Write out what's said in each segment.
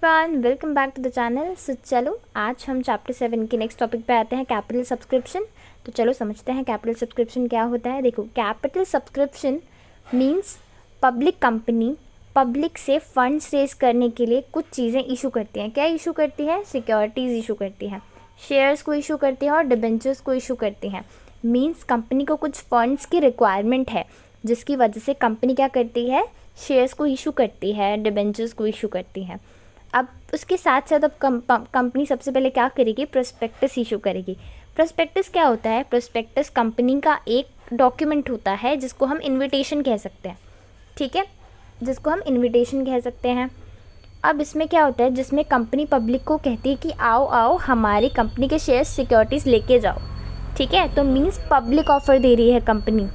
Everyone, welcome back to the channel. So चलो आज हम चैप्टर 7 के नेक्स्ट टॉपिक पे आते हैं, कैपिटल सब्सक्रिप्शन। तो चलो समझते हैं कैपिटल सब्सक्रिप्शन क्या होता है। देखो, capital subscription means public company public से फंड्स रेज करने के लिए कुछ चीज़ें इशू करती हैं। क्या इशू करती है? सिक्योरिटीज़ इशू करती हैं, शेयर्स को इशू करती हैं और डिबेंचर्स को इशू करती हैं। मींस कंपनी को कुछ फंड्स की रिक्वायरमेंट है, जिसकी वजह से कंपनी क्या करती है? शेयर्स को इशू करती है, डिबेंचर्स को इशू करती है। अब उसके साथ साथ अब कंपनी सबसे पहले क्या करेगी? प्रोस्पेक्टस इशू करेगी। प्रोस्पेक्टस क्या होता है? प्रोस्पेक्टस कंपनी का एक डॉक्यूमेंट होता है जिसको हम इनविटेशन कह सकते हैं, ठीक है, जिसको हम इनविटेशन कह सकते हैं। अब इसमें क्या होता है? जिसमें कंपनी पब्लिक को कहती है कि आओ आओ हमारी कंपनी के शेयर सिक्योरिटीज़ लेके जाओ, ठीक है। तो मीन्स पब्लिक ऑफर दे रही है कंपनी,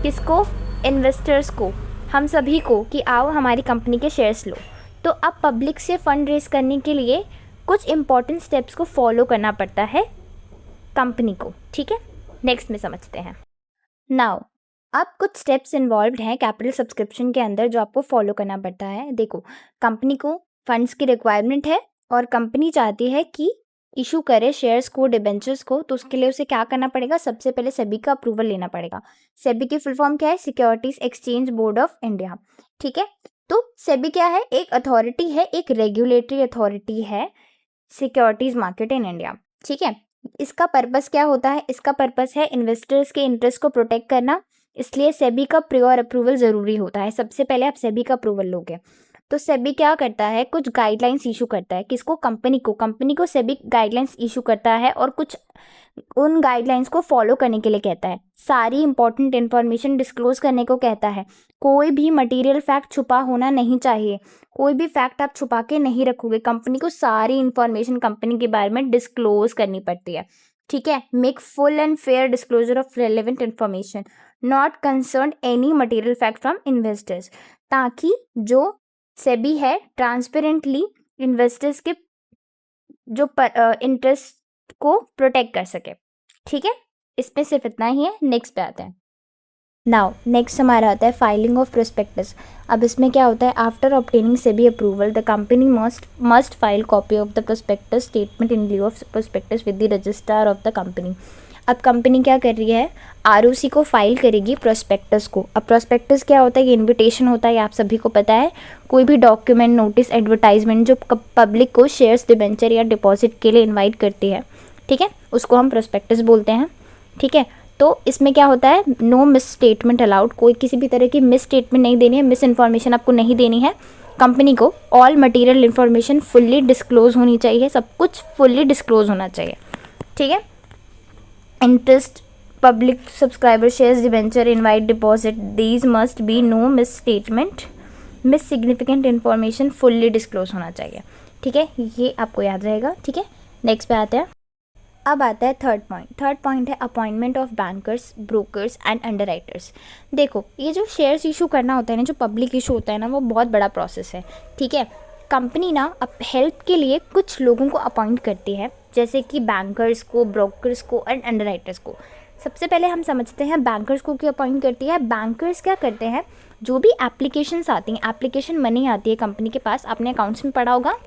किसको? इन्वेस्टर्स को, हम सभी को, कि आओ हमारी कंपनी के शेयर्स लो। तो अब पब्लिक से फंड रेज करने के लिए कुछ इंपॉर्टेंट स्टेप्स को फॉलो करना पड़ता है कंपनी को, ठीक है। नेक्स्ट में समझते हैं। नाउ अब कुछ स्टेप्स इन्वॉल्व्ड हैं कैपिटल सब्सक्रिप्शन के अंदर जो आपको फॉलो करना पड़ता है। देखो, कंपनी को फंड्स की रिक्वायरमेंट है और कंपनी चाहती है कि इशू करे शेयर्स को, डिबेंचर्स को। तो उसके लिए उसे क्या करना पड़ेगा? सबसे पहले सेबी का अप्रूवल लेना पड़ेगा। सेबी की फुल फॉर्म क्या है? Securities exchange board of India, ठीक है। तो सेबी क्या है? एक अथॉरिटी है, एक रेगुलेटरी अथॉरिटी है सिक्योरिटीज मार्केट इन इंडिया, ठीक है। इसका पर्पस क्या होता है? इसका पर्पस है इन्वेस्टर्स के इंटरेस्ट को प्रोटेक्ट करना, इसलिए सेबी का प्रियोर अप्रूवल ज़रूरी होता है। सबसे पहले आप सेबी का अप्रूवल लोगे। तो सेबी क्या करता है? कुछ गाइडलाइंस इशू करता है। किसको? कंपनी को सेबी गाइडलाइंस इशू करता है और कुछ उन गाइडलाइंस को फॉलो करने के लिए कहता है। सारी इंपॉर्टेंट इन्फॉर्मेशन डिस्क्लोज करने को कहता है। कोई भी मटेरियल फैक्ट छुपा होना नहीं चाहिए, कोई भी फैक्ट आप छुपा के नहीं रखोगे। कंपनी को सारी इंफॉर्मेशन कंपनी के बारे में डिस्क्लोज करनी पड़ती है, ठीक है। Make full and fair disclosure of relevant information not concern any material fact from investors, ताकि जो सेबी है ट्रांसपेरेंटली इन्वेस्टर्स के जो इंटरेस्ट को प्रोटेक्ट कर सके, ठीक है। इसमें सिर्फ इतना ही है। नेक्स्ट पे आते हैं। नाउ नेक्स्ट हमारा आता है फाइलिंग ऑफ प्रोस्पेक्टस। अब इसमें क्या होता है? After obtaining SEBI approval the company must file copy of the prospectus statement in लिeu of prospectus with the registrar of the company. अब कंपनी क्या कर रही है? आरओसी को फाइल करेगी प्रोस्पेक्टस को। अब प्रोस्पेक्टस क्या होता है? ये इन्विटेशन होता है, आप सभी को पता है। कोई भी डॉक्यूमेंट, नोटिस, एडवर्टाइजमेंट जो पब्लिक को शेयर्स, डिबेंचर या डिपॉजिट के लिए इन्वाइट करती है, ठीक है, उसको हम प्रोस्पेक्टस बोलते हैं, ठीक है। तो इसमें क्या होता है? नो मिस स्टेटमेंट अलाउड, कोई किसी भी तरह की मिस स्टेटमेंट नहीं देनी है, मिस इन्फॉर्मेशन आपको नहीं देनी है। कंपनी को all material information fully disclose होनी चाहिए, सब कुछ फुल्ली डिस्क्लोज होना चाहिए, ठीक है। Interest, public subscriber shares, debenture, invite, deposit, these must be no miss statement, miss significant information fully disclose होना चाहिए, ठीक है। ये आपको याद रहेगा, ठीक है। नेक्स्ट पे आते हैं। अब आता है थर्ड पॉइंट है appointment of bankers, brokers and underwriters. देखो, ये जो शेयर्स इशू करना होता है ना, जो पब्लिक इशू होता है ना, वो बहुत बड़ा प्रोसेस है, ठीक है। कंपनी ना अब हेल्प के लिए कुछ लोगों को अपॉइंट करती है, जैसे कि बैंकर्स को, ब्रोकर्स को एंड अंडरराइटर्स को। सबसे पहले हम समझते हैं बैंकर्स को क्यों अपॉइंट करती है। बैंकर्स क्या करते हैं? जो भी एप्लीकेशंस आती हैं, एप्लीकेशन मनी आती है कंपनी के पास, आपने अकाउंट्स में पढ़ा होगा,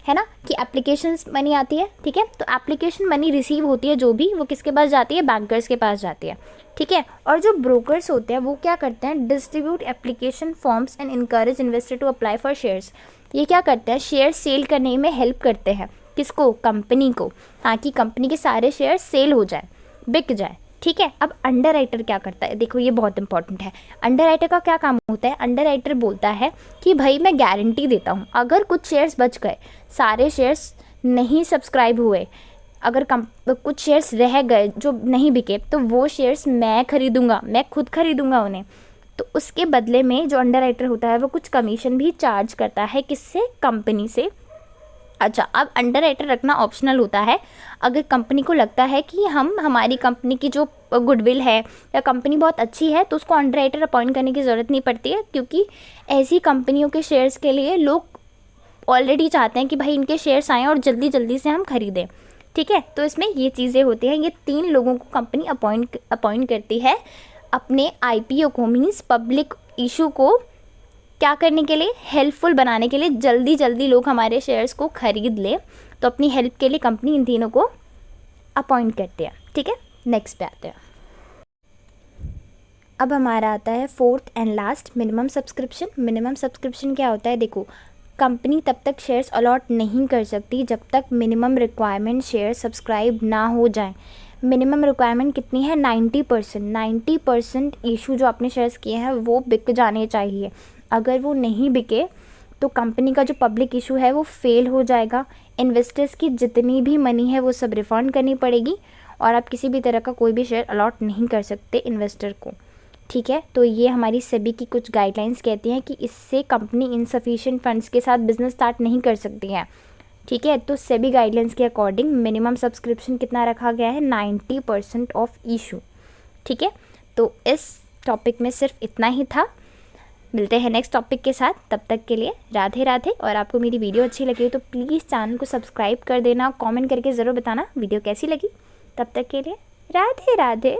है ना, कि एप्लीकेशंस मनी आती है, ठीक है। तो एप्लीकेशन मनी रिसीव होती है जो भी, वो किसके पास जाती है? बैंकर्स के पास जाती है, ठीक है। और जो ब्रोकर्स होते हैं वो क्या करते हैं? Distribute application forms and encourage investor to apply for shares. ये क्या करते हैं? शेयर सेल करने में हेल्प करते हैं। किसको? कंपनी को, ताकि कंपनी के सारे शेयर सेल हो जाए, बिक जाए, ठीक है। अब अंडरराइटर क्या करता है? देखो, ये बहुत इंपॉर्टेंट है। अंडरराइटर का क्या काम होता है? अंडरराइटर बोलता है कि भाई मैं गारंटी देता हूँ, अगर कुछ शेयर्स बच गए, सारे शेयर्स नहीं सब्सक्राइब हुए, अगर कुछ शेयर्स रह गए जो नहीं बिके, तो वो शेयर्स मैं खरीदूंगा, मैं खुद खरीदूंगा उन्हें। तो उसके बदले में जो अंडरराइटर होता है वो कुछ कमीशन भी चार्ज करता है। किससे? कंपनी से। अच्छा, अब अंडरराइटर रखना ऑप्शनल होता है। अगर कंपनी को लगता है कि हमारी कंपनी की जो गुडविल है या कंपनी बहुत अच्छी है, तो उसको अंडरराइटर अपॉइंट करने की ज़रूरत नहीं पड़ती है, क्योंकि ऐसी कंपनियों के शेयर्स के लिए लोग ऑलरेडी चाहते हैं कि भाई इनके शेयर्स आएँ और जल्दी जल्दी से हम खरीदें, ठीक है। तो इसमें ये चीज़ें होती हैं। ये 3 लोगों को कंपनी अपॉइंट करती है अपने IPO को, मीन्स पब्लिक इशू को क्या करने के लिए, हेल्पफुल बनाने के लिए, जल्दी जल्दी लोग हमारे शेयर्स को ख़रीद ले, तो अपनी हेल्प के लिए कंपनी इन तीनों को अपॉइंट करते हैं। ठीक है, नेक्स्ट पे आते हैं। अब हमारा आता है fourth and last, minimum subscription. Minimum subscription क्या होता है, देखो कंपनी तब तक शेयर्स अलॉट नहीं कर सकती जब तक मिनिमम रिक्वायरमेंट शेयर सब्सक्राइब ना हो जाए। मिनिमम रिक्वायरमेंट कितनी है, 90%। 90% इशू जो आपने शेयर्स किए हैं वो बिक जाने चाहिए। अगर वो नहीं बिके तो कंपनी का जो पब्लिक इशू है वो फेल हो जाएगा। इन्वेस्टर्स की जितनी भी मनी है वो सब रिफ़ंड करनी पड़ेगी और आप किसी भी तरह का कोई भी शेयर अलॉट नहीं कर सकते इन्वेस्टर को। ठीक है, तो ये हमारी सेबी की कुछ गाइडलाइंस कहती हैं कि इससे कंपनी इनसफिशिएंट फंड्स के साथ बिजनेस स्टार्ट नहीं कर सकती है। ठीक है, तो सेबी गाइडलाइंस के अकॉर्डिंग मिनिमम सब्सक्रिप्शन कितना रखा गया है, 90% ऑफ इशू। ठीक है, तो इस टॉपिक में सिर्फ इतना ही था। मिलते हैं नेक्स्ट टॉपिक के साथ, तब तक के लिए राधे राधे। और आपको मेरी वीडियो अच्छी लगी हो तो प्लीज़ चैनल को सब्सक्राइब कर देना, कमेंट करके ज़रूर बताना वीडियो कैसी लगी। तब तक के लिए राधे राधे।